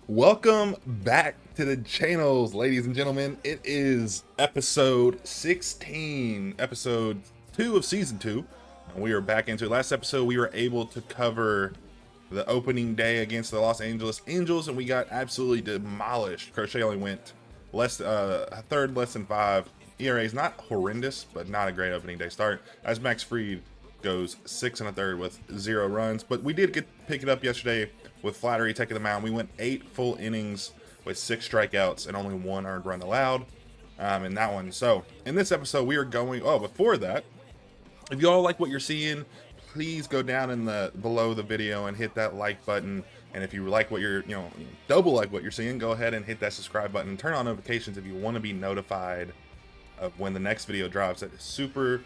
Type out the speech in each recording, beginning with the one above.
Welcome back to the channels, ladies and gentlemen. It is episode 16, episode 2 of season 2. And we are back into it. Last episode, we were able to cover the opening day against the Los Angeles Angels, and we got absolutely demolished. Crochet only went a third, less than 5. ERA is not horrendous, but not a great opening day start, as Max Fried goes 6 1/3 with 0 runs. But we did pick it up yesterday with Flattery taking the mound. We went 8 full innings with 6 strikeouts and only 1 earned run allowed in that one. So in this episode, we are going. Oh, before that, if you all like what you're seeing, please go down in the below the video and hit that like button. And if you like what you're, double like what you're seeing, go ahead and hit that subscribe button and turn on notifications if you want to be notified of when the next video drops. That is super.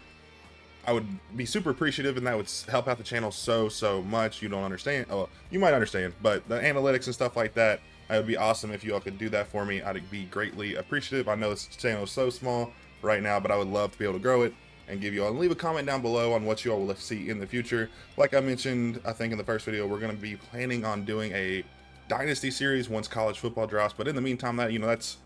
I would be super appreciative, and that would help out the channel so much. You don't understand. Oh, you might understand, but the analytics and stuff like that, it would be awesome if you all could do that for me. I'd be greatly appreciative. I know this channel is so small right now, but I would love to be able to grow it and give you all. And leave a comment down below on what you all will see in the future. Like I mentioned, I think in the first video, we're going to be planning on doing a Dynasty series once college football drops. But in the meantime, that's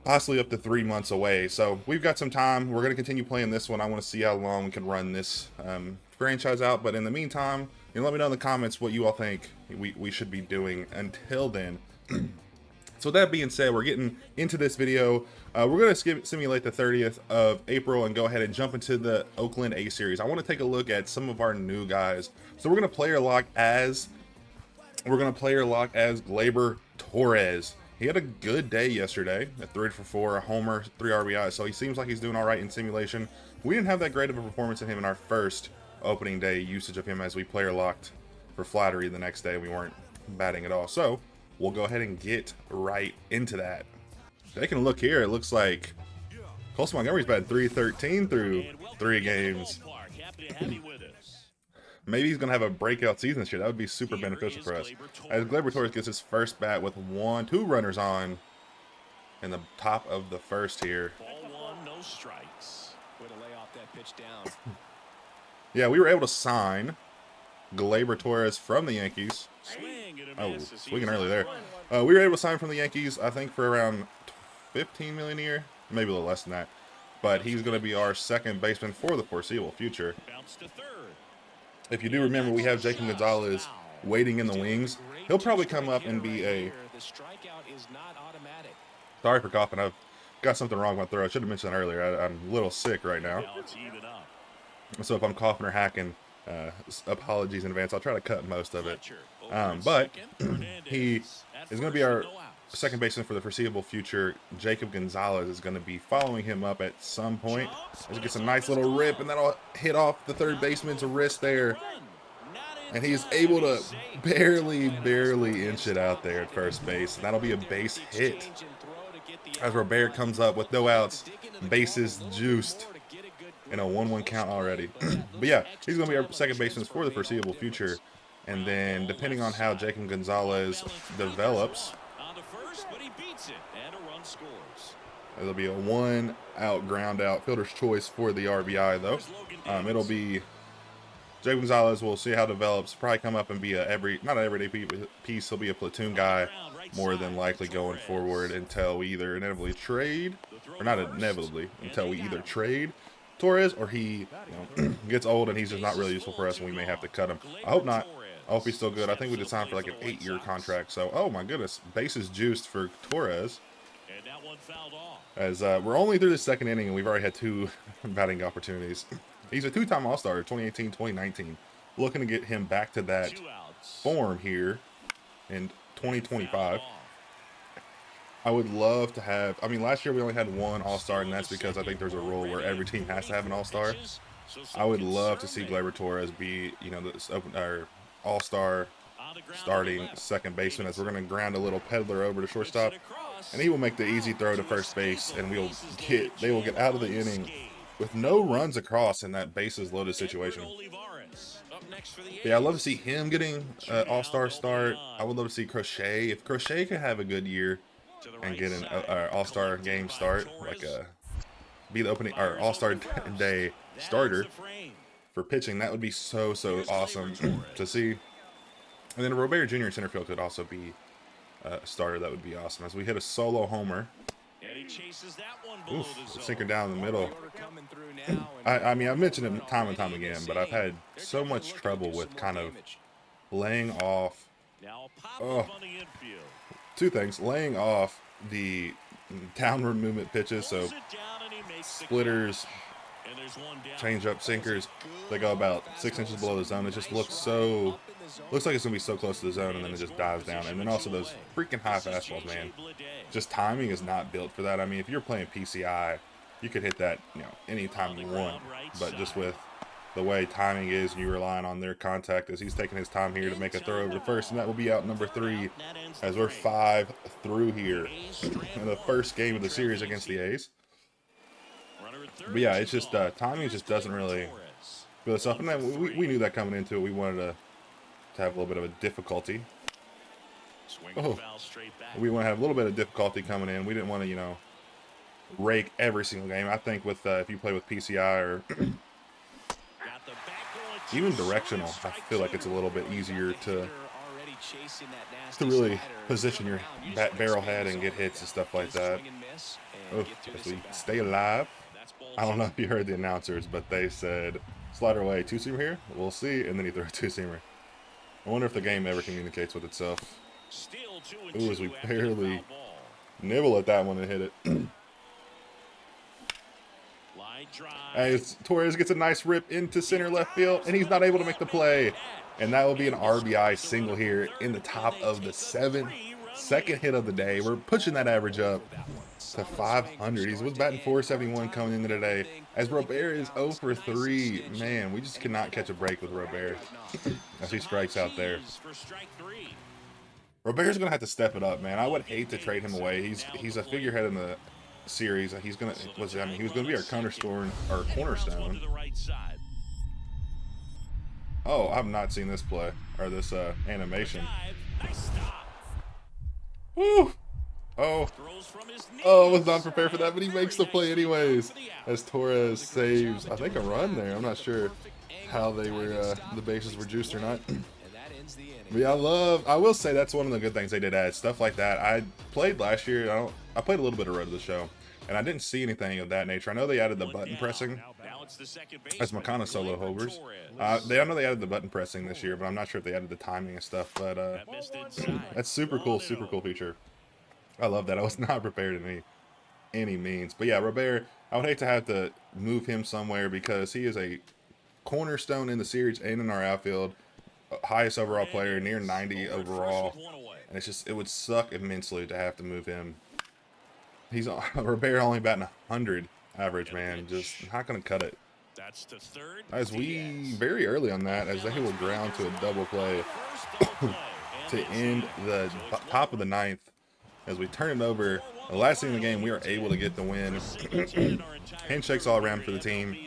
possibly up to 3 months away. So we've got some time. We're going to continue playing this one. I want to see how long we can run this franchise out. But in the meantime, let me know in the comments what you all think we should be doing until then. So with that being said, we're getting into this video. We're going to simulate the 30th of April and go ahead and jump into the Oakland A series. I want to take a look at some of our new guys. So we're going to player lock as Gleyber Torres. He had a good day yesterday, a 3 for 4, a homer, 3 RBIs, so he seems like he's doing all right in simulation. We didn't have that great of a performance in him in our first opening day usage of him, as we player locked for Flattery the next day. We weren't batting at all, so we'll go ahead and get right into that. Taking a look here, it looks like Colson Montgomery's batted .313 through 3 games. Maybe he's going to have a breakout season this year. That would be super beneficial for us. As Gleyber Torres gets his first bat with 2 runners on in the top of the first here. Ball 1, no strikes. Way to lay off that pitch down. Yeah, we were able to sign Gleyber Torres from the Yankees. Oh, swinging early there. We were able to sign from the Yankees, I think, for around $15 million a year, maybe a little less than that. But he's going to be our second baseman for the foreseeable future. If you do remember, we have Jacob Gonzalez waiting in the wings. He'll probably come up and be a... Sorry for coughing. I've got something wrong with my throat. I should have mentioned that earlier. I'm a little sick right now. So if I'm coughing or hacking, apologies in advance. I'll try to cut most of it. But he is going to be our second baseman for the foreseeable future. Jacob Gonzalez is going to be following him up at some point. He gets a nice little rip, and that'll hit off the third baseman's wrist there. And he's able to barely inch it out there at first base. And that'll be a base hit. As Robert comes up with no outs, bases juiced in a 1-1 count already. But yeah, he's going to be our second baseman for the foreseeable future. And then depending on how Jacob Gonzalez develops, it'll be a 1-out ground out, fielder's choice for the RBI though. It'll be Jacob Gonzalez. We'll see how it develops. Probably come up and be not an everyday piece. He'll be a platoon guy more than likely going forward until we either inevitably trade, or not inevitably, until we either trade Torres or he gets old and he's just not really useful for us and we may have to cut him. I hope not. I hope he's still good. I think we just signed for like an 8-year contract. So, oh my goodness, bases juiced for Torres. As we're only through the second inning and we've already had 2 batting opportunities. He's a 2-time All-Star, 2018, 2019. Looking to get him back to that form here in 2025. I would love to have, last year we only had 1 All-Star, and that's because I think there's a rule where every team has to have an All-Star. I would love to see Gleyber Torres be, our All-Star starting second baseman, as we're going to ground a little peddler over to shortstop, and he will make the easy throw to first base, and they will get out of the inning with no runs across in that bases loaded situation. Yeah, I'd love to see him getting an All-Star start. I would love to see Crochet. If Crochet could have a good year and get an All-Star game start, be the opening or All-Star day starter for pitching, that would be so awesome to see. And then Robert Jr. in center field could also be starter, that would be awesome. As we hit a solo homer. And he chases that one below Oof, the zone. sinker down the middle. I mean, I've mentioned it time and time again, but I've had so much trouble with kind of laying off. Oh, two things. Laying off the downward movement pitches, so splitters, change up, sinkers, they go about 6 inches below the zone. It just looks like it's gonna be so close to the zone, and then it just dives down. And then also those freaking high fastballs, man. Just timing is not built for that. I mean, if you're playing PCI, you could hit that, anytime you want. But just with the way timing is, and you relying on their contact, as he's taking his time here to make a throw over to first, and that will be out number 3, as we're 5 through here in the first game of the series against the A's. But yeah, it's just timing just doesn't really build itself, and then we knew that coming into it. We wanted to have a little bit of a difficulty. Oh, we want to have a little bit of difficulty coming in. We didn't want to, rake every single game. I think with if you play with PCI or even directional, I feel like it's a little bit easier to really position your barrel head and get hits and stuff like that. Oh, as we stay alive. I don't know if you heard the announcers, but they said slider away, two-seamer here. We'll see, and then he threw a two-seamer. I wonder if the game ever communicates with itself. Ooh, as we barely nibble at that one and hit it. As Torres gets a nice rip into center left field, and he's not able to make the play. And that will be an RBI single here in the top of the 7th. Second hit of the day. We're pushing that average up to 500. He was batting 471 coming into today. As Robert is 0 for 3. Man, we just cannot catch a break with Robert as he strikes out there. Robert's going to have to step it up, man. I would hate to trade him away. He's a figurehead in the series. He was going to be our cornerstone. Oh, I've not seen this play or this animation. Woo! Oh, I was not prepared for that, but he makes the play anyways. As Torres saves, I think, a run there. I'm not sure how they were, the bases were juiced or not. But yeah, I will say that's one of the good things they did add, stuff like that. I played last year. I played a little bit of Road to the Show, and I didn't see anything of that nature. I know they added the button pressing as Makana solo hovers. I know they added the button pressing this year, but I'm not sure if they added the timing and stuff. But that's super cool feature. I love that. I was not prepared in any means. But yeah, Robert, I would hate to have to move him somewhere because he is a cornerstone in the series and in our outfield. Highest overall player, near 90 overall. And it would suck immensely to have to move him. Robert only batting 100 average, man. Just not going to cut it. As we, very early on that, as they will ground to a double play to end the top of the 9th. As we turn it over, the last thing in the game, we are able to get the win. Handshakes all around for the team.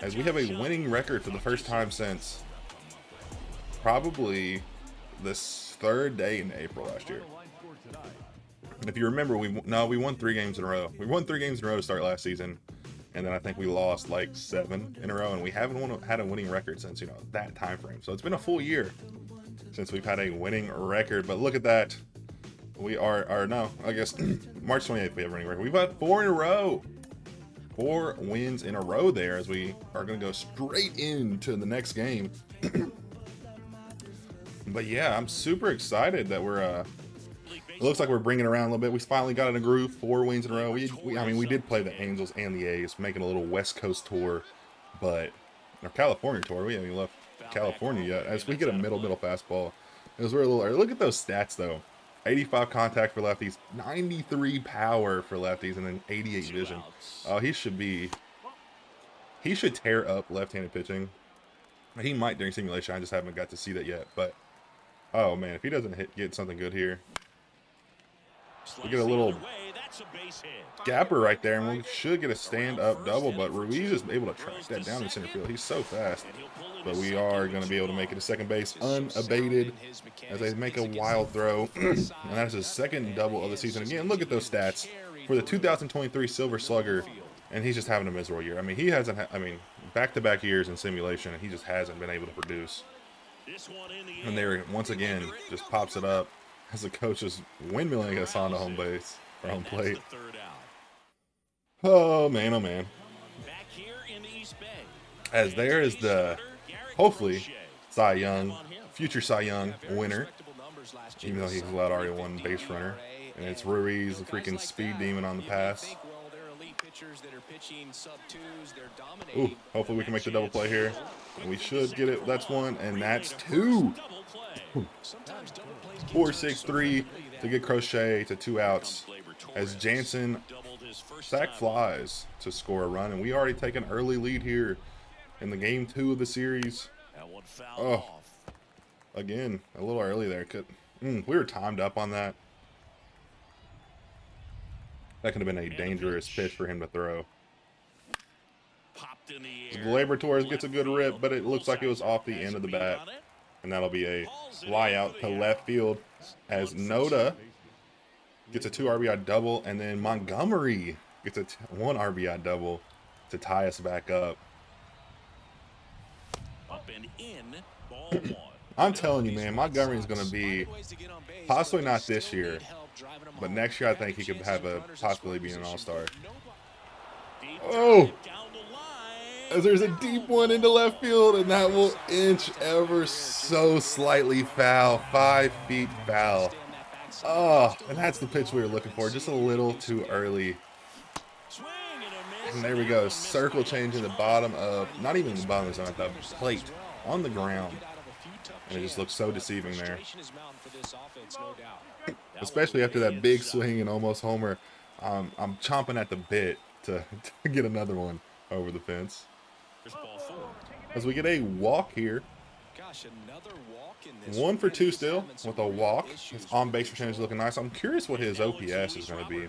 As we have a winning record for the first time since probably this 3rd day in April last year. And if you remember, we won 3 games in a row. We won 3 games in a row to start last season. And then I think we lost like 7 in a row. And we haven't had a winning record since, that time frame. So it's been a full year since we've had a winning record. But look at that. We are I guess March 28th we have a winning record. We've had 4 in a row. 4 wins in a row there, as we are going to go straight into the next game. But yeah, I'm super excited that we're it looks like we're bringing it around a little bit. We finally got in a groove. 4 wins in a row. We did play the Angels and the A's, making a little West Coast tour, but our California tour. We haven't even left California yet. As we get a middle fastball, it was really a little early. Look at those stats though. 85 contact for lefties, 93 power for lefties, and then 88 vision. Oh, he should tear up left-handed pitching. He might during simulation. I just haven't got to see that yet. But oh man, if he doesn't get something good here, we get a little gapper right there, and we should get a stand-up double. But Ruiz is able to track that down in center field. He's so fast. But we are going to be able to make it to second base unabated as they make a wild throw. And that's his 2nd double of the season. Again, look at those stats for the 2023 Silver Slugger. And he's just having a miserable year. I mean, he hasn't, back-to-back years in simulation, and he just hasn't been able to produce. And there, once again, just pops it up as the coach is windmilling us onto home base, or home plate. Oh, man, oh, man. As there is the, hopefully, Cy Young, future Cy Young winner, even though he's allowed already one base runner. And it's Ruiz, the freaking speed demon on the pass. Ooh, hopefully we can make the double play here. We should get it. That's one, and that's two. 4-6-3 to get Crochet to 2 outs as Jansen sack flies to score a run, and we already take an early lead here in the game 2 of the series. Oh, again, a little early there. We were timed up on that. That could have been a dangerous pitch for him to throw. Gleyber Torres gets a good rip, but it looks like it was off the end of the bat. And that'll be a fly out to left field as Noda gets a 2 RBI double, and then Montgomery gets a 1 RBI double to tie us back up. I'm telling you, man, Montgomery is going to be possibly not this year, but next year I think he could have a possibility being an all-star. Oh! As there's a deep one into left field, and that will inch ever so slightly foul. 5 feet foul. Oh, and that's the pitch we were looking for. Just a little too early. And there we go. Circle change in the bottom of, not even the bottom of the zone, at the plate on the ground. And it just looks so deceiving there. Especially after that big swing and almost homer. I'm chomping at the bit to get another one over the fence. As we get a walk here. 1 for 2 still with a walk. His on-base percentage is looking nice. I'm curious what his OPS is going to be.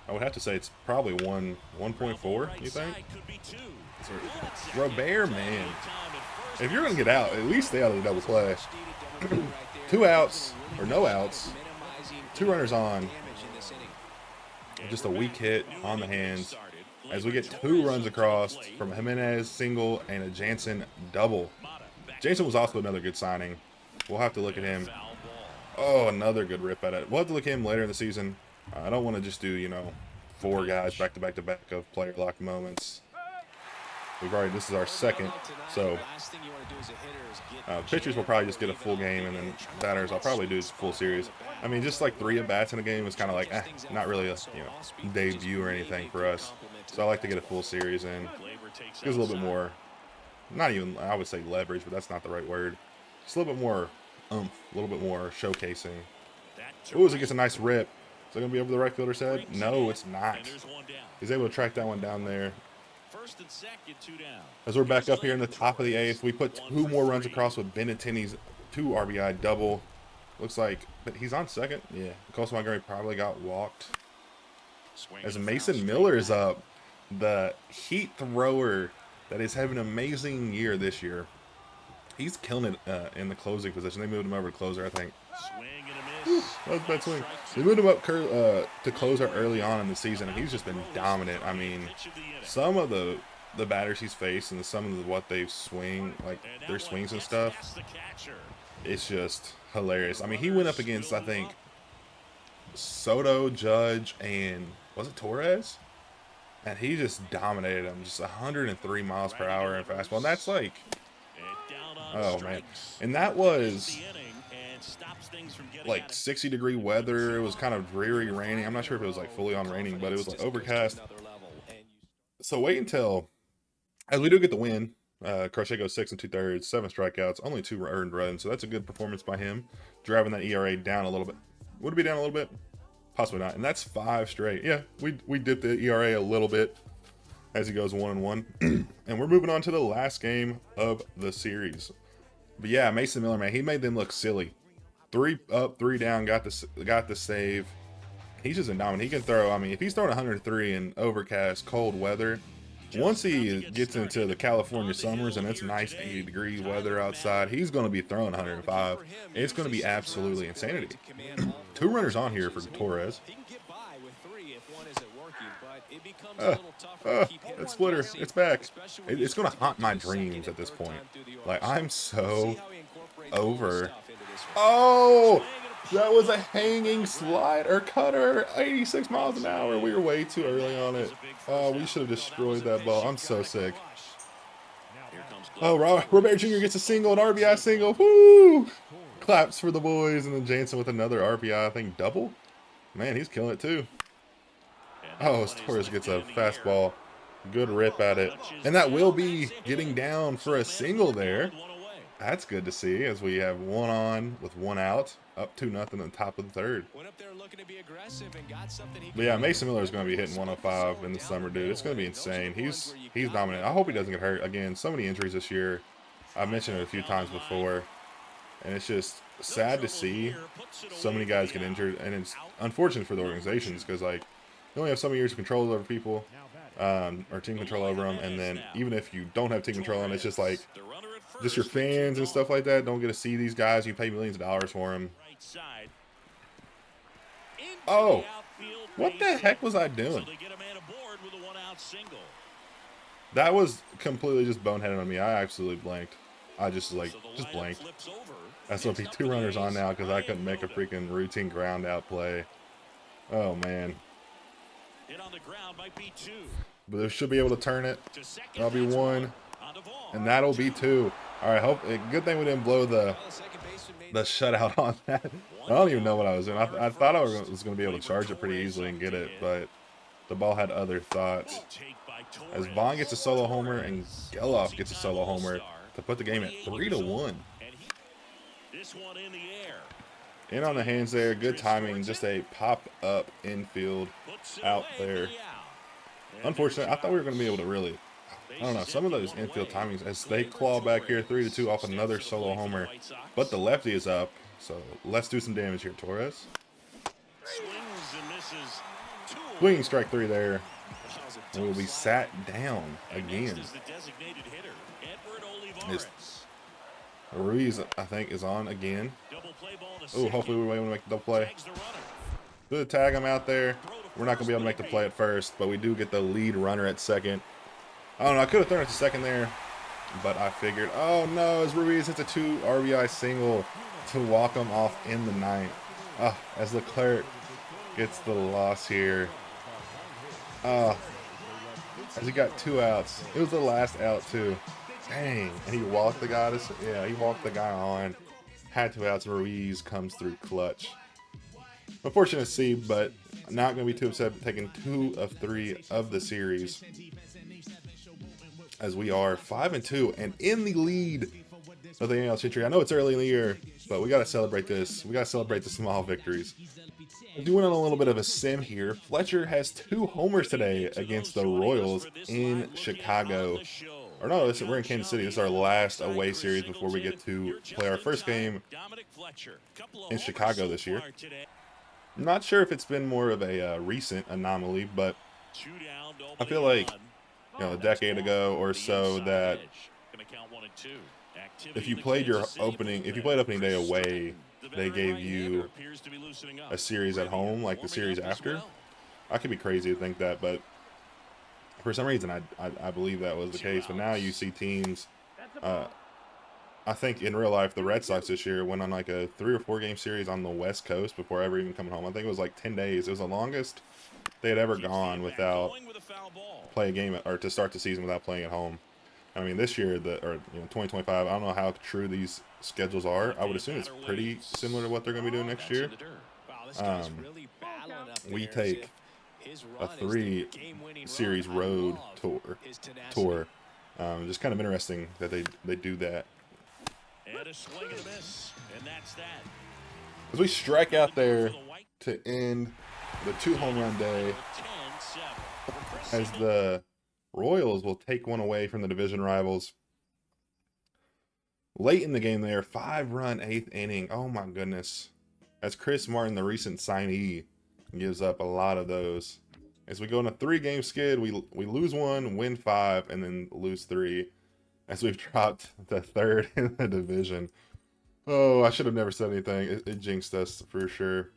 I would have to say it's probably 1.4, you think? Robert, man. If you're going to get out, at least stay out of the double play. 2 outs, or no outs. 2 runners on. Just a weak hit on the hands. As we get 2 runs across from a Jimenez single and a Jansen double. Jansen was also another good signing. We'll have to look at him. Oh, another good rip at it. We'll have to look at him later in the season. I don't want to just do, you know, 4 guys back to back to back of player lock moments. This is our second, so pitchers will probably just get a full game, and then batters I'll probably do full series. I mean, just like 3 at-bats in a game is kind of like, not really a debut or anything for us. So I like to get a full series in. Gives a little bit more, not even, I would say leverage, but that's not the right word. Just a little bit more oomph, a little bit more showcasing. Ooh, it gets a nice rip. Is it going to be over the right fielder's head? No, it's not. He's able to track that one down there. As we're back up here in the top of the 8th, we put 2 more runs across with Benintendi's 2 RBI double. Looks like, but he's on second. Yeah, Coastal Montgomery probably got walked. As Mason Miller is up, the heat thrower that is having an amazing year this year. He's killing it in the closing position. They moved him over to closer, I think. That was a bad swing. They moved him up to closer early on in the season, and he's just been dominant. I mean, some of the batters he's faced and some of what they swing, like their swings and stuff, it's just hilarious. I mean, he went up against, I think, Soto, Judge, and was it Torres? And he just dominated him. Just 103 miles per hour in fastball. And that's like, oh, man. And that was like 60-degree weather. It was kind of dreary raining. I'm not sure if it was like fully on raining, but it was like overcast. So wait until, as we do get the win, Crochet goes 6 2/3, 7 strikeouts, only 2 earned runs. So that's a good performance by him, driving that ERA down a little bit. Would it be down a little bit? Possibly not. And that's 5 straight. Yeah, we dipped the ERA a little bit as he goes 1-1. And we're moving on to the last game of the series. But yeah, Mason Miller, man, he made them look silly. 3 up, 3 down, got the save. He's just a dominant. He can throw. I mean, if he's throwing 103 in overcast, cold weather, once he gets into the California summers and it's nice 80-degree weather outside, he's going to be throwing 105. It's going to be absolutely insanity. 2 runners on here for Torres. It's Splitter. It's back. It's going to haunt my dreams at this point. Like, I'm so over. Oh, that was a hanging slide or cutter. 86 miles an hour. We were way too early on it. Oh, we should have destroyed that ball. I'm so sick. Oh, Robert Jr. gets a single, an RBI single. Woo! Claps for the boys. And then Jansen with another RBI, I think, double. Man, he's killing it too. Oh, Torres gets a fastball. Good rip at it. And that will be getting down for a single there. That's good to see as we have one on with one out. Up 2-0 in the top of the third. But yeah, Mason Miller is going to be hitting 105 in the summer, dude. It's going to be insane. He's dominant. I hope he doesn't get hurt. Again, so many injuries this year. I've mentioned it a few times before. And it's just sad to see so many guys get injured. And it's unfortunate for the organizations because, like, you only have so many years of control over people, or team control over them. And then even if you don't have team control, and it's just like, just your fans and stuff like that don't get to see these guys. You pay millions of dollars for them. Oh, what the heck was I doing? That was completely just boneheaded on me. I absolutely blanked. I just blanked. That's going to be 2 runners on now because I couldn't make a freaking routine ground out play. Oh, man. But they should be able to turn it. That'll be 1. And that'll be 2. All right, good thing we didn't blow the shutout on that. I don't even know what I was doing. I thought I was going to be able to charge it pretty easily and get it, but the ball had other thoughts. As Vaughn gets a solo homer and Geloff gets a solo homer to put the game at 3-1. In on the hands there, good timing, just a pop-up infield out there. Unfortunately, I thought we were going to be able to really, I don't know, some of those infield timings as they claw back here 3-2 off another solo homer. But the lefty is up, so let's do some damage here, Torres. Swinging strike 3 there. And we'll be sat down again. Ruiz, I think, is on again. Oh, hopefully we're able to make the double play. Good tag him out there. We're not going to be able to make the play at first, but we do get the lead runner at second. I don't know. I could have thrown it to second there, but I figured, oh no, as Ruiz hits a 2 RBI single to walk him off in the 9th. As Leclerc gets the loss here. As he got 2 outs. It was the last out too. Dang. And he walked the guy he walked the guy on. Had 2 outs, and Ruiz comes through clutch. Unfortunate to see, but not going to be too upset taking 2 of 3 of the series. As we are 5-2 and in the lead of the NL Century. I know it's early in the year, but we got to celebrate this. We got to celebrate the small victories. Doing on a little bit of a sim here. Fletcher has 2 homers today against the Royals in Chicago. Or no, we're in Kansas City. This is our last away series before we get to play our first game in Chicago this year. I'm not sure if it's been more of a recent anomaly, but I feel like, a decade ago or so that if you played opening day away, they gave you a series at home, like the series after. I could be crazy to think that, but for some reason I believe that was the case. But now you see teams, I think in real life, the Red Sox this year went on like a 3 or 4 game series on the West Coast before ever even coming home. I think it was like 10 days. It was the longest they had ever gone without play a game or to start the season without playing at home. I mean, this year, 2025, I don't know how true these schedules are. I would assume it's pretty similar to what they're going to be doing next year. We take a 3-series road tour. Just kind of interesting that they do that. As we strike out there to end the 2 home run day, as the Royals will take one away from the division rivals. Late in the game there, 5-run 8th inning. Oh my goodness. As Chris Martin, the recent signee, gives up a lot of those. As we go on a 3-game skid, we lose 1, win 5, and then lose 3. As we've dropped the 3rd in the division. Oh, I should have never said anything. It jinxed us for sure.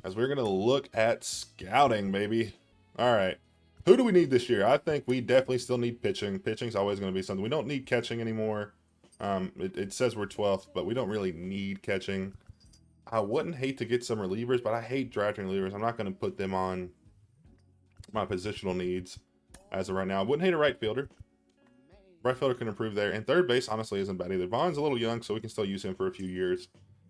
as we're going to look at scouting, baby. All right. Who do we need this year? I think we definitely still need pitching. Pitching's always going to be something. We don't need catching anymore. It says we're 12th, but we don't really need catching. I wouldn't hate to get some relievers, but I hate drafting relievers. I'm not going to put them on my positional needs as of right now. I wouldn't hate a right fielder. Right fielder can improve there. And third base, honestly, isn't bad either. Vaughn's a little young, so we can still use him for a few years.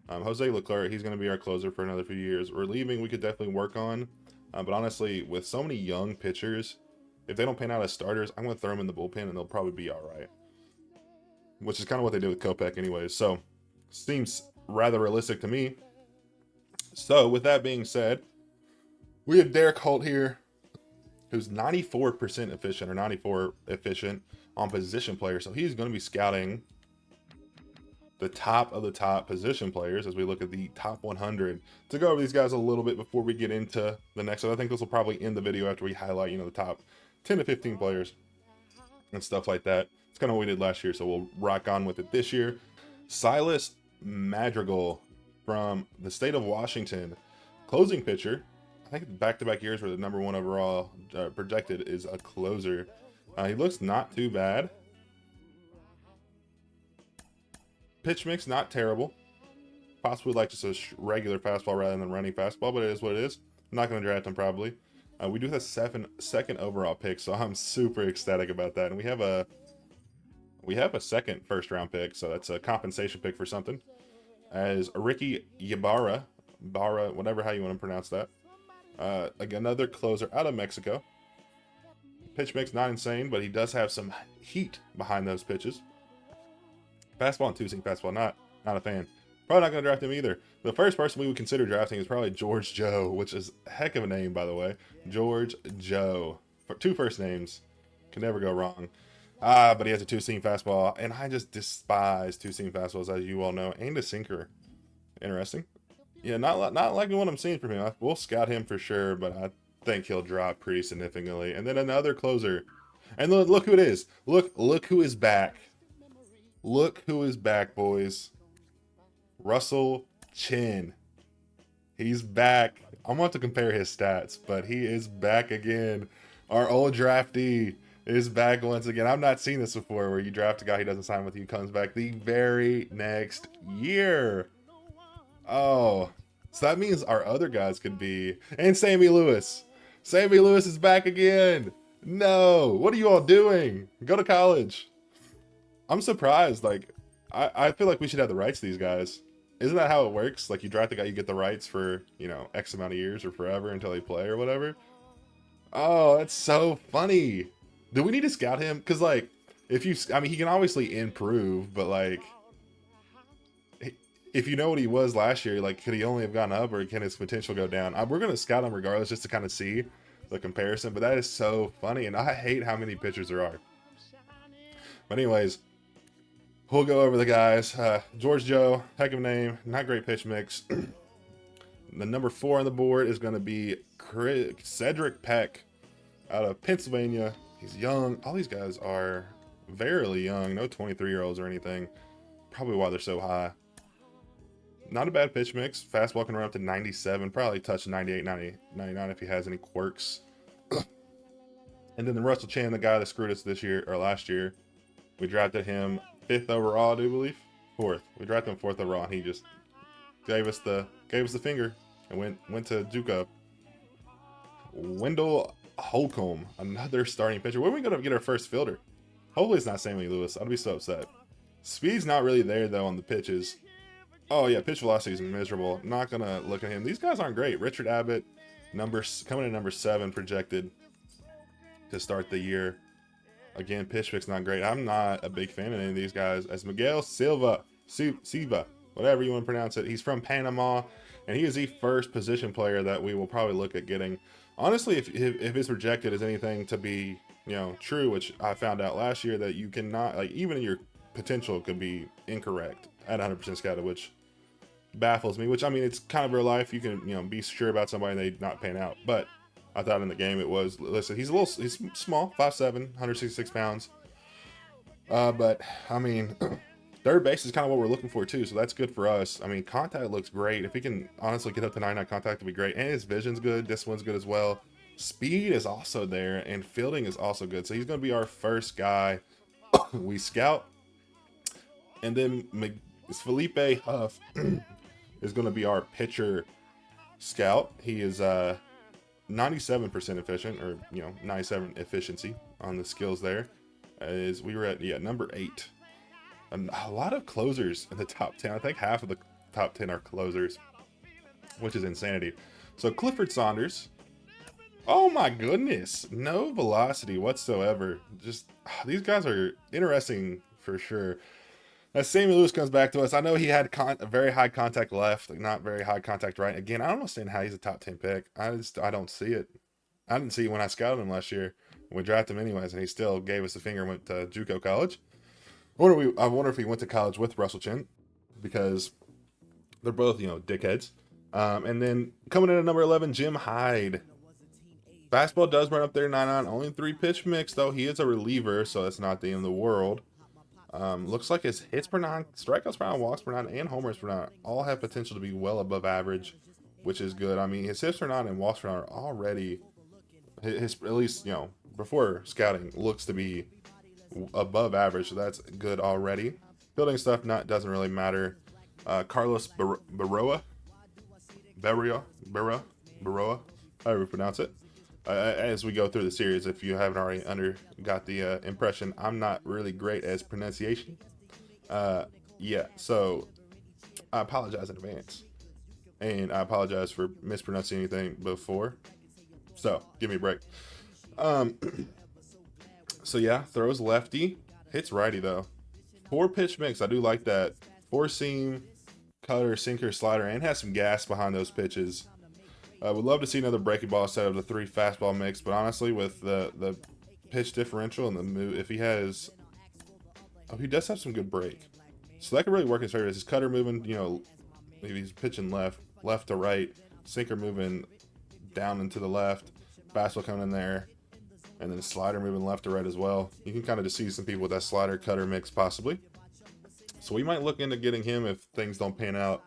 Jose Leclerc, he's going to be our closer for another few years. Relieving, we could definitely work on. But honestly, with so many young pitchers, if they don't pan out as starters, I'm going to throw them in the bullpen, and they'll probably be all right. Which is kind of what they did with Kopech anyways. So, seems rather realistic to me. So, with that being said, we have Derek Holt here, who's 94% efficient, or 94 efficient on position players. So, he's going to be scouting the top of the top position players as we look at the top 100. To go over these guys a little bit before we get into the next one, I think this will probably end the video after we highlight, you know, the top 10 to 15 players and stuff like that. It's kind of what we did last year, so we'll rock on with it this year. Silas Madrigal from the state of Washington, closing pitcher. I think back-to-back years where the #1 overall projected is a closer. He looks not too bad. Pitch mix, not terrible. Possibly like just a regular fastball rather than running fastball, but it is what it is. I'm not going to draft him probably. We do have a second overall pick, so I'm super ecstatic about that. And we have a second first-round pick, so that's a compensation pick for something. As Ricky Ybarra, whatever how you want to pronounce that. Another closer out of Mexico. Pitch mix, not insane, but he does have some heat behind those pitches. Fastball and two-seam fastball, not a fan. Probably not going to draft him either. The first person we would consider drafting is probably George Joe, which is a heck of a name, by the way. George Joe. Two first names. Can never go wrong. But he has a two-seam fastball, and I just despise two-seam fastballs, as you all know, and a sinker. Interesting. Yeah, not liking what I'm seeing from him. We'll scout him for sure, but I think he'll drop pretty significantly. And then another closer. And look who it is. Look who is back. Look who is back, boys. Russell Chin. He's back. I want to compare his stats, but he is back again. Our old draftee is back once again. I've not seen this before where you draft a guy who doesn't sign with you, comes back the very next year. Oh, so that means our other guys could be. And Sammy Lewis. Sammy Lewis is back again. No. What are you all doing? Go to college. I'm surprised. Like, I feel like we should have the rights to these guys. Isn't that how it works? Like, you draft the guy, you get the rights for, you know, X amount of years or forever until they play or whatever. Oh, that's so funny. Do we need to scout him? Because, like, I mean, he can obviously improve, but, like, if you know what he was last year, like, could he only have gone up or can his potential go down? We're going to scout him regardless just to kind of see the comparison, but that is so funny, and I hate how many pitchers there are. But anyways, we'll go over the guys. George Joe, heck of a name, not great pitch mix. The number 4 on the board is going to be Cedric Peck out of Pennsylvania. He's young. All these guys are very young, no 23-year-olds or anything. Probably why they're so high. Not a bad pitch mix. Fastball can run up to 97, probably touch 98, 90, 99 if he has any quirks. And then the Russell Chan, the guy that screwed us this year or last year. We drafted him 5th overall, I do believe. 4th. We drafted him 4th overall, and he just gave us the finger and went to JUCO. Wendell Holcomb, another starting pitcher. Where are we going to get our first fielder? Hopefully it's not Sammy Lewis. I'd be so upset. Speed's not really there, though, on the pitches. Oh, yeah, pitch velocity is miserable. Not going to look at him. These guys aren't great. Richard Abbott, coming in number 7 projected to start the year. Again, pitch mix not great. I'm not a big fan of any of these guys. As Miguel Silva, whatever you want to pronounce it. He's from Panama, and he is the first position player that we will probably look at getting. Honestly, if it's projected as anything to be, you know, true, which I found out last year that you cannot, like, even your potential could be incorrect at 100% scouted, which baffles me. Which, I mean, it's kind of real life. You can, you know, be sure about somebody and they not pan out, but I thought in the game it was, listen, he's small, 5'7", 166 pounds. But, I mean, Third base is kind of what we're looking for too, so that's good for us. I mean, contact looks great. If he can honestly get up to 99 contact, it'd be great. And his vision's good. This one's good as well. Speed is also there, and fielding is also good. So he's going to be our first guy we scout. And then Felipe Huff is going to be our pitcher scout. He is 97% efficient, or 97 efficiency on the skills there. As we were at number 8. And a lot of closers in the top 10. I think half of the top 10 are closers, which is insanity. So Clifford Saunders. Oh my goodness. No velocity whatsoever. Just these guys are interesting for sure. As Sammy Lewis comes back to us, I know he had a very high contact left, not very high contact right. Again, I don't understand how he's a top 10 pick. I don't see it. I didn't see it when I scouted him last year. We drafted him anyways, and he still gave us a finger and went to JUCO college. I wonder if he went to college with Russell Chin, because they're both, dickheads. And then coming in at number 11, Jim Hyde. Fastball does run up there 99, only 3 pitch mix though. He is a reliever, so that's not the end of the world. Looks like his hits per 9, strikeouts per 9, walks per 9, and homers per 9 all have potential to be well above average, which is good. I mean, his hits per 9 and walks per 9 are already his at least before scouting looks to be above average, so that's good already. Building stuff doesn't really matter. Carlos Baroa, however you pronounce it. As we go through the series, if you haven't already got the impression, I'm not really great as pronunciation. So I apologize in advance, and I apologize for mispronouncing anything before. So give me a break. So yeah, throws lefty, hits righty though. 4 pitch mix, I do like that. 4 seam, cutter, sinker, slider, and has some gas behind those pitches. Would love to see another breaking ball instead of the 3 fastball mix, but honestly, with the pitch differential and the move, if he has, he does have some good break, so that could really work in his favor. His cutter moving, maybe he's pitching left to right, sinker moving down and to the left, fastball coming in there. And then slider moving left to right as well. You can kind of just see some people with that slider cutter mix possibly. So we might look into getting him if things don't pan out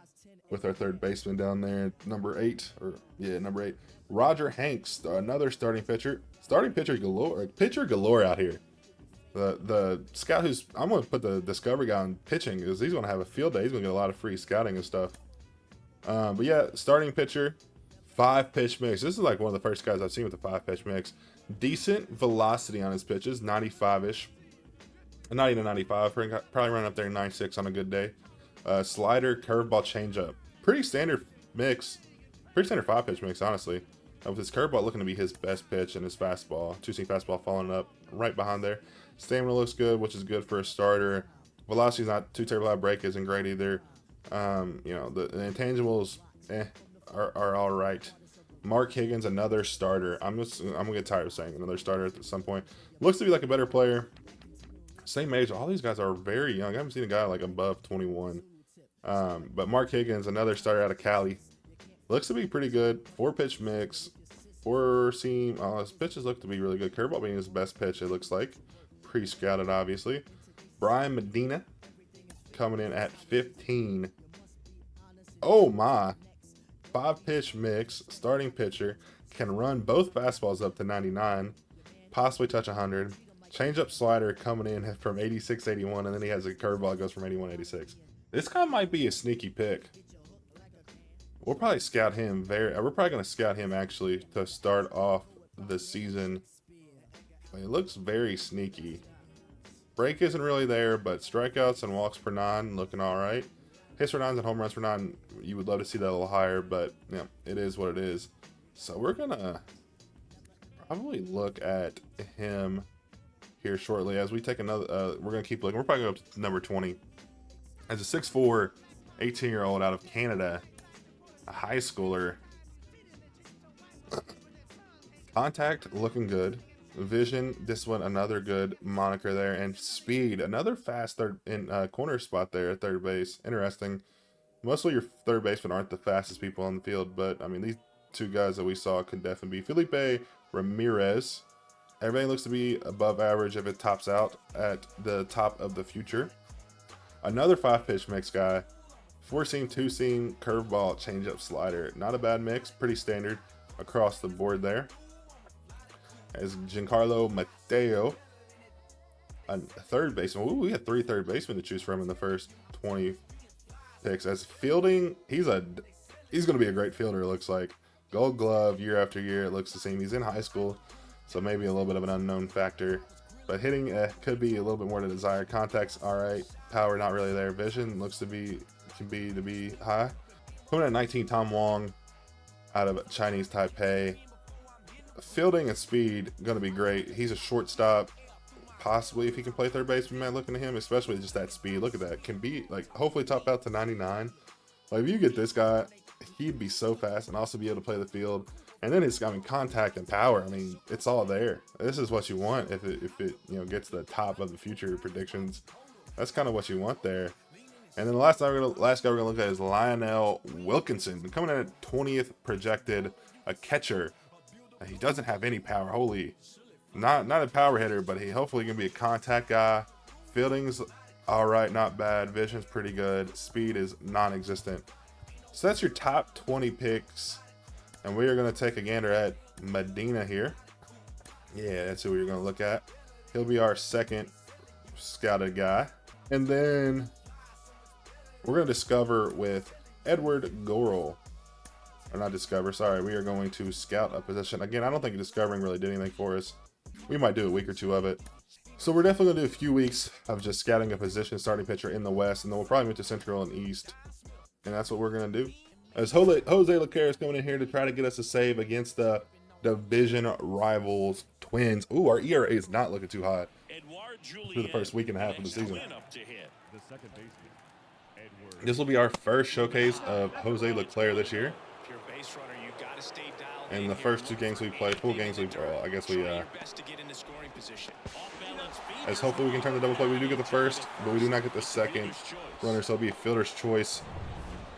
with our third baseman down there, number 8. Number 8. Roger Hanks, another starting pitcher. Pitcher galore out here. The scout I'm going to put the discovery guy on pitching, because he's going to have a field day. He's going to get a lot of free scouting and stuff. But yeah, starting pitcher, 5 pitch mix. This is like one of the first guys I've seen with the 5 pitch mix. Decent velocity on his pitches, 95-ish. Not even 95, probably run up there 96 on a good day. Slider, curveball, changeup. Pretty standard mix. Pretty standard 5-pitch mix, honestly. With his curveball looking to be his best pitch, and his fastball, 2-seam fastball following up right behind there. Stamina looks good, which is good for a starter. Velocity's not too terrible. Break isn't great either. The intangibles are all right. Mark Higgins, another starter. I'm gonna get tired of saying another starter at some point. Looks to be like a better player. Same age. All these guys are very young. I haven't seen a guy like above 21. But Mark Higgins, another starter out of Cali. Looks to be pretty good. 4-pitch mix. 4-seam. His pitches look to be really good. Curveball being his best pitch, it looks like. Pre-scouted, obviously. Brian Medina coming in at 15. Oh my. 5-pitch mix, starting pitcher, can run both fastballs up to 99, possibly touch 100. Changeup, slider coming in from 86, 81, and then he has a curveball that goes from 81, 86. This guy might be a sneaky pick. We'll probably scout him we're probably going to scout him actually to start off the season. It looks very sneaky. Break isn't really there, but strikeouts and walks per 9 looking all right. Hits per 9s and home runs per 9, you would love to see that a little higher, but it is what it is. So we're gonna probably look at him here shortly as we take another. We're gonna keep looking. We're probably going up to number 20. As a 6'4", 18-year-old out of Canada, a high schooler. Contact looking good. Vision, this one another good moniker there, and speed, another fast corner spot there at third base. Interesting. Mostly your third basemen aren't the fastest people on the field, but I mean these 2 guys that we saw could definitely be. Felipe Ramirez. Everything looks to be above average if it tops out at the top of the future. Another 5-pitch mix guy. 4-seam, 2-seam, curveball, changeup, slider. Not a bad mix. Pretty standard across the board there. As Giancarlo Mateo, a third baseman. Ooh, we had 3 third basemen to choose from in the first 20 picks. As fielding, he's going to be a great fielder, it looks like. Gold glove year after year. It looks the same. He's in high school, so maybe a little bit of an unknown factor. But hitting could be a little bit more to desire. Contact's all right. Power not really there. Vision looks to be high. Coming at 19, Tom Wong out of Chinese Taipei. Fielding and speed going to be great. He's a shortstop. Possibly if he can play third base, we might look into him, especially just that speed. Look at that. Can be like hopefully top out to 99. Like if you get this guy, he'd be so fast and also be able to play the field. And then his contact and power. I mean, it's all there. This is what you want if it gets to the top of the future predictions. That's kind of what you want there. And then the last guy we're gonna look at is Lionel Wilkinson, coming in at 20th projected, a catcher. He doesn't have any power. Holy, not a power hitter, but he hopefully can be a contact guy. Fielding's all right, not bad. Vision's pretty good. Speed is non-existent. So that's your top 20 picks. And we are going to take a gander at Medina here. Yeah, that's who we're going to look at. He'll be our second scouted guy. And then we're going to discover with Edward Gorel. Or not discover, sorry. We are going to scout a position. Again, I don't think discovering really did anything for us. We might do a week or two of it. So we're definitely going to do a few weeks of just scouting a position, starting pitcher in the West. And then we'll probably move to Central and East. And that's what we're going to do. As Jose Leclerc is coming in here to try to get us a save against the division rivals Twins. Ooh, our ERA is not looking too hot through the first week and a half of the season. This will be our first showcase of Jose Leclerc this year. And the first 2 games we played, full games we, I guess we, as hopefully we can turn the double play. We do get the first, but we do not get the second runner, so it'll be a fielder's choice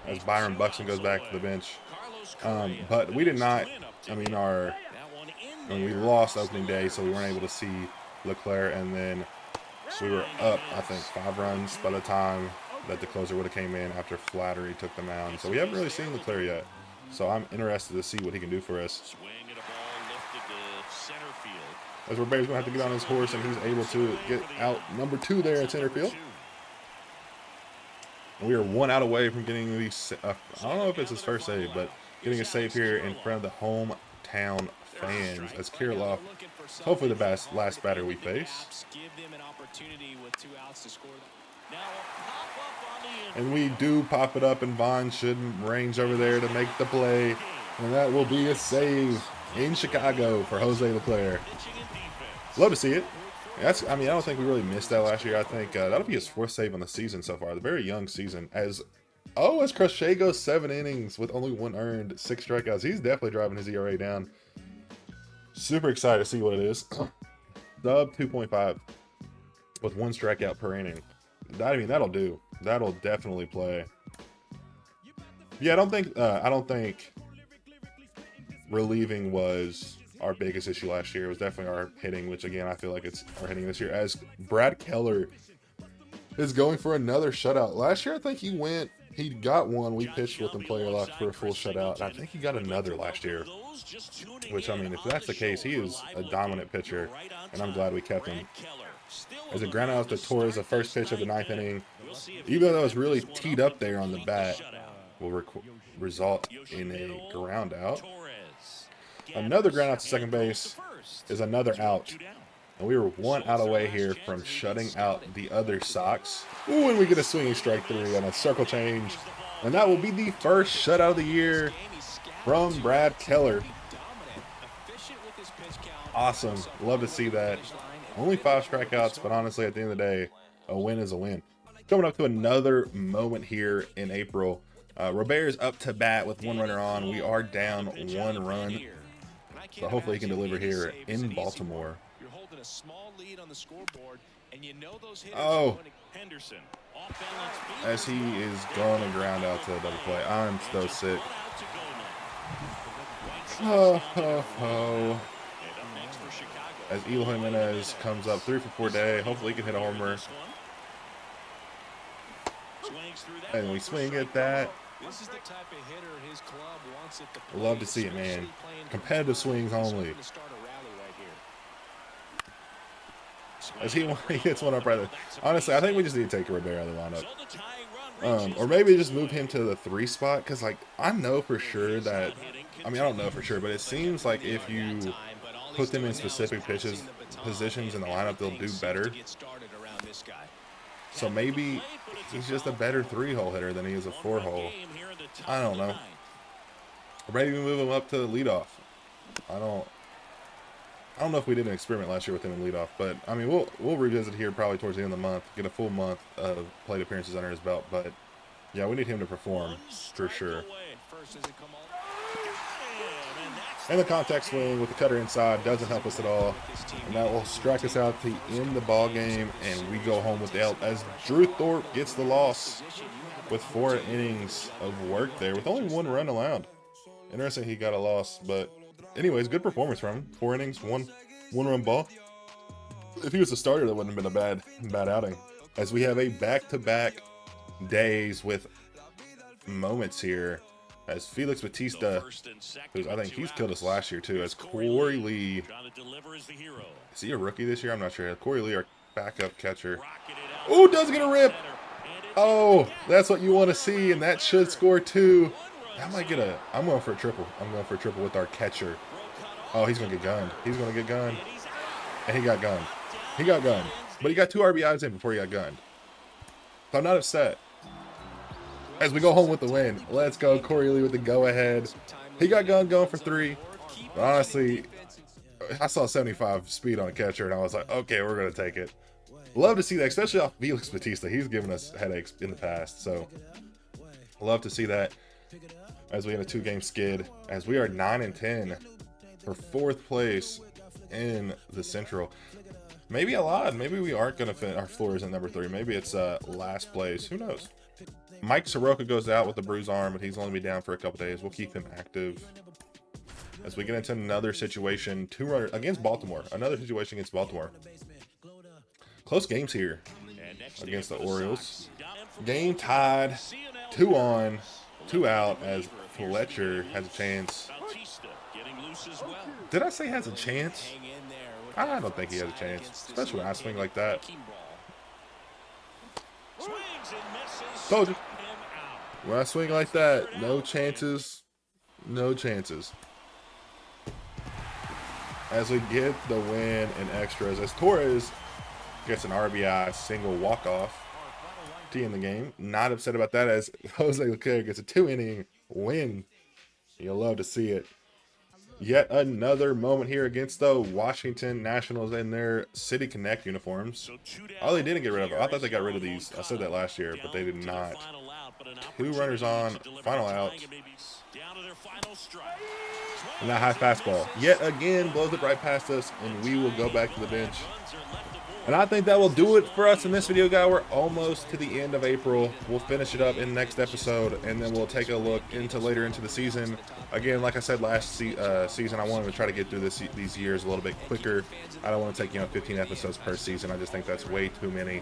as Byron Buxton goes back to the bench. But we did not, we lost opening day, so we weren't able to see Leclerc, and then we were up, I think, 5 runs by the time that the closer would have came in after Flattery took the mound. So we haven't really seen Leclerc yet. So I'm interested to see what he can do for us. As Roberto's going to have to get on his horse, and he's able to get out number 2 there at center field. We are 1 out away from getting these. I don't know if it's his first save, but getting a save here in front of the hometown fans as Kirilov, hopefully the last batter we face. And we do pop it up, and Vaughn should range over there to make the play. And that will be a save in Chicago for Jose Leclerc. Love to see it. I don't think we really missed that last year. I think that'll be his 4th save on the season so far. The very young season. As Crochet goes 7 innings with only 1 earned, 6 strikeouts. He's definitely driving his ERA down. Super excited to see what it is. Sub 2.5 with 1 strikeout per inning. That'll do. That'll definitely play. Yeah, I don't think relieving was our biggest issue last year. It was definitely our hitting, which again I feel like it's our hitting this year. As Brad Keller is going for another shutout. Last year I think he got 1. We pitched with him player lock for a full shutout, and I think he got another last year. Which, if that's the case, he is a dominant pitcher, and I'm glad we kept him. As a ground out to Torres, the first pitch of the 9th inning, even though that was really teed up there on the bat, will result in a ground out. Another ground out to second base is another out. And we were 1 out away here from shutting out the other Sox. Ooh, and we get a swinging strike 3 on a circle change. And that will be the first shutout of the year from Brad Keller. Awesome. Love to see that. Only 5 strikeouts, but honestly, at the end of the day, a win is a win. Coming up to another moment here in April. Robert's up to bat with 1 runner on. We are down 1 run. So hopefully he can deliver here in Baltimore. Oh, as he is going to ground out to the double play. I'm so sick. As Eloy Jimenez comes up 3 for 4 day. Hopefully he can hit a homer. And we swing at that. This is the type of hitter his club wants it to play. Love to see it, man. Competitive swings only. As he hits one up right there. Honestly, I think we just need to take Rivera out of the lineup. Or maybe just move him to the 3 spot. Because, like, I know for sure that... I mean, I don't know for sure. But it seems like if you put them in specific positions in the lineup, they'll do better. So maybe he's just a better 3-hole hitter than he is a 4-hole. I don't know. Or maybe we move him up to leadoff. I don't know if we did an experiment last year with him in leadoff, but I mean we'll revisit here probably towards the end of the month, get a full month of plate appearances under his belt. But yeah, we need him to perform for sure. And the contact swing with the cutter inside doesn't help us at all, and that will strike us out to end the ball game, and we go home with the L as Drew Thorpe gets the loss with 4 innings of work there with only 1 run allowed. Interesting he got a loss, but anyways, good performance from him. 4 innings, one run ball. If he was a starter, that wouldn't have been a bad outing. As we have a back-to-back days with moments here, as Felix Bautista, who's I think he's killed us last year too, as Corey Lee. Is he a rookie this year? I'm not sure. Corey Lee, our backup catcher. Oh, does get a rip. Oh, that's what you want to see, and that should score 2. That might get a... I'm going for a triple. I'm going for a triple with our catcher. Oh, he's going to get gunned. He's going to get gunned. And he got gunned. He got gunned. But he got 2 RBIs in before he got gunned. So I'm not upset. As we go home with the win. Let's go. Corey Lee with the go-ahead. He got gunned going for 3. But honestly, I saw 75 speed on a catcher, and I was like, okay, we're going to take it. Love to see that, especially off Felix Bautista. He's given us headaches in the past. So love to see that. As we have a 2-game skid, as we are 9-10 for 4th place in the Central. Maybe a lot. Maybe we aren't going to fit. Our floor isn't number 3. Maybe it's last place. Who knows? Mike Soroka goes out with a bruised arm, but he's only been down for a couple days. We'll keep him active. As we get into another situation, 2-runner against Baltimore. Another situation against Baltimore. Close games here against the Orioles. Game tied, 2 on, 2 out, as Fletcher has a chance. Did I say has a chance? I don't think he has a chance, especially when I swing like that. Told you. When I swing like that, no chances. No chances. As we get the win in extras, as Torres gets an RBI single walk-off to end the game. Not upset about that, as Jose Leclerc gets a 2-inning win. You'll love to see it. Yet another moment here against the Washington Nationals in their City Connect uniforms. Oh, they didn't get rid of it. I thought they got rid of these. I said that last year, but they did not. 2 runners on, final out. And that high fastball yet again blows it right past us, and we will go back to the bench. And I think that will do it for us in this video, guy. We're almost to the end of April. We'll finish it up in the next episode, and then we'll take a look later into the season. Again, like I said last season, I wanted to try to get through these years a little bit quicker. I don't want to take 15 episodes per season. I just think that's way too many.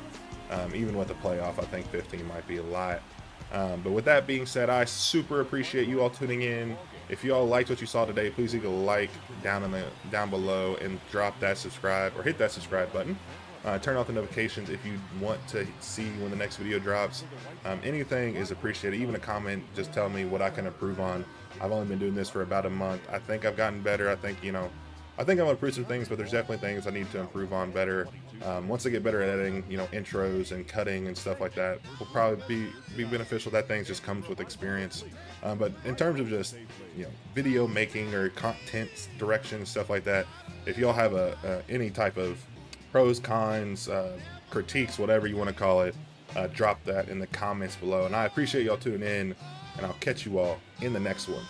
Even with the playoff, I think 15 might be a lot. But with that being said, I super appreciate you all tuning in. If you all liked what you saw today, please leave a like down below and drop that subscribe or hit that subscribe button. Turn off the notifications if you want to see when the next video drops. Anything is appreciated, even a comment. Just tell me what I can improve on. I've only been doing this for about a month. I think I've gotten better. I think I'm going to improve some things, but there's definitely things I need to improve on better. Once I get better at editing, intros and cutting and stuff like that, will probably be beneficial. That thing just comes with experience. But in terms of just, video making or content direction, stuff like that, if y'all have any type of pros, cons, critiques, whatever you want to call it, drop that in the comments below. And I appreciate y'all tuning in, and I'll catch you all in the next one.